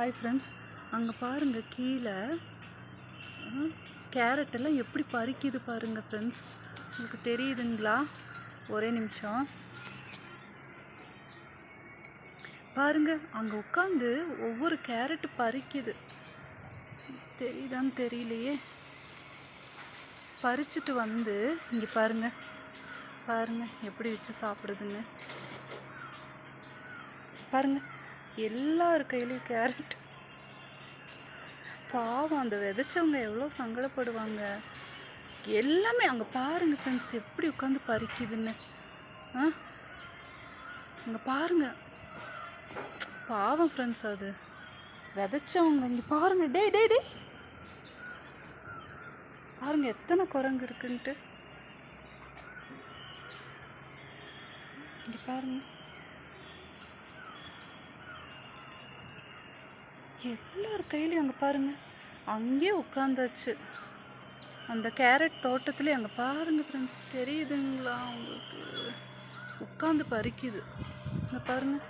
Hi friends, அங்கே பாருங்கள் கீழே கேரட் எல்லாம் எப்படி பறிக்குது பாருங்கள் ஃப்ரெண்ட்ஸ். உங்களுக்கு தெரியுதுங்களா? ஒரே நிமிஷம் பாருங்கள், அங்கே உட்காந்து ஒவ்வொரு கேரட்டு பறிக்குது. தெரியுதான்னு தெரியலையே. பறிச்சுட்டு வந்து இங்கே பாருங்கள் எப்படி வச்சு சாப்பிடுதுங்க பாருங்கள். எல்லார் கையிலையும் கேரட். பாவம், அந்த விதைச்சவங்க எவ்வளோ சங்கடப்படுவாங்க. எல்லாமே அங்கே பாருங்கள் ஃப்ரெண்ட்ஸ், எப்படி உட்காந்து பறிக்குதுன்னு. அங்கே பாருங்கள், பாவம் ஃப்ரெண்ட்ஸ், அது விதைச்சவங்க. இங்கே பாருங்கள், டே டே டே பாருங்கள் எத்தனை குரங்கு இருக்குன்ட்டு. இங்கே பாருங்கள், எல்லார் கையிலையும். அங்கே பாருங்கள், அங்கேயே உட்காந்தாச்சு அந்த கேரட் தோட்டத்துலேயே. அங்கே பாருங்கள் ஃப்ரெண்ட்ஸ், தெரியுதுங்களா உங்களுக்கு? உட்காந்து பறிக்குது. இங்கே பாருங்கள்,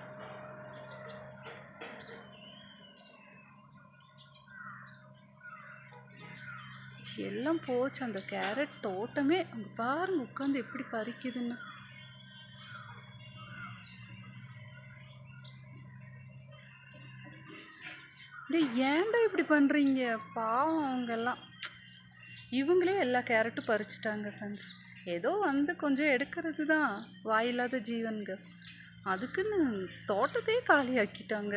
எல்லாம் போச்சு அந்த கேரட் தோட்டமே. அங்கே பாருங்கள் உட்காந்து எப்படி பறிக்குதுன்னு. ஏன்டா இப்படி பண்ணுறீங்க? பாவம் அவங்கெல்லாம். இவங்களே எல்லா கேரட்டும் பறிச்சிட்டாங்க ஃப்ரெண்ட்ஸ். ஏதோ வந்து கொஞ்சம் எடுக்கிறது தான், வாயில்லாத ஜீவன்க. அதுக்குன்னு தோட்டத்தையே காலியாக்கிட்டாங்க.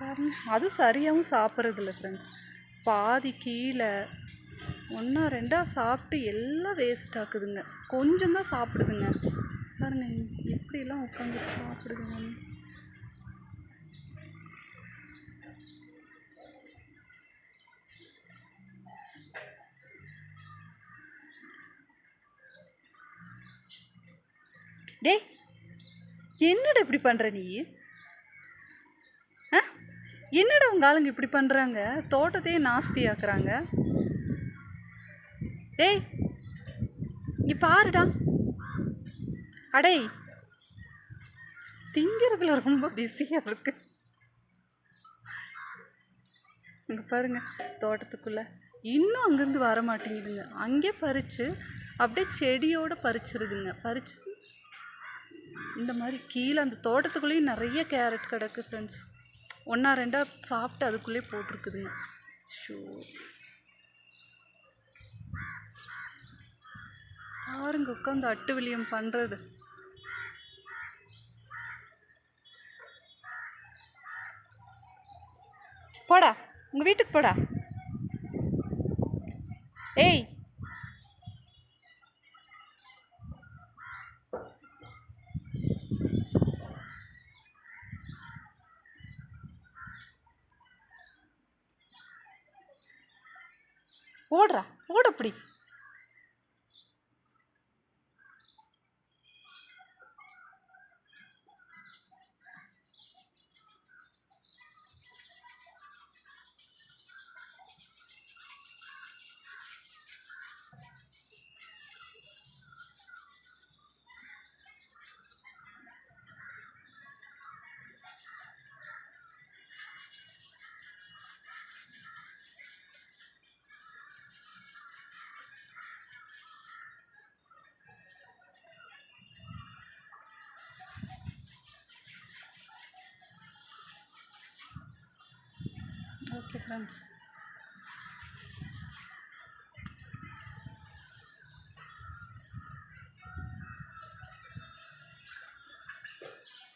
பாருங்க, அது சரியாகவும் சாப்பிட்றதில்ல ஃப்ரெண்ட்ஸ். பாதி கீழே ஒன்றா ரெண்டாக சாப்பிட்டு எல்லாம் வேஸ்ட் ஆக்குதுங்க. கொஞ்சம் தான் சாப்பிடுதுங்க. பாருங்க எப்படிலாம் உட்காந்துட்டு சாப்பிடுதுங்க. டே, என்னடா இப்படி பண்ணுற நீ? என்னடா உங்க ஆளுங்க இப்படி பண்ணுறாங்க? தோட்டத்தையே நாஸ்தி ஆக்குறாங்க. டேய், இங்கே பாருடா. அடே, திங்கிறதுல ரொம்ப பிஸியாக இருக்கு. இங்கே பாருங்க, தோட்டத்துக்குள்ளே இன்னும் அங்கேருந்து வர மாட்டேங்குதுங்க. அங்கே பறித்து அப்படியே செடியோடு பறிச்சிருதுங்க. பறித்து இந்த மாதிரி கீழே அந்த தோட்டத்துக்குள்ளேயும் நிறைய கேரட் கிடக்கு ஃப்ரெண்ட்ஸ். ஒன்றா ரெண்டாக சாப்பிட்டு அதுக்குள்ளே போட்டிருக்குதுங்க. ஷோ, பாருங்க உட்காந்து அட்டு விளியம் பண்ணுறது. போடா, உங்கள் வீட்டுக்கு போடா. ஏய், ஓடுறா, ஓட அப்படி. Okay friends.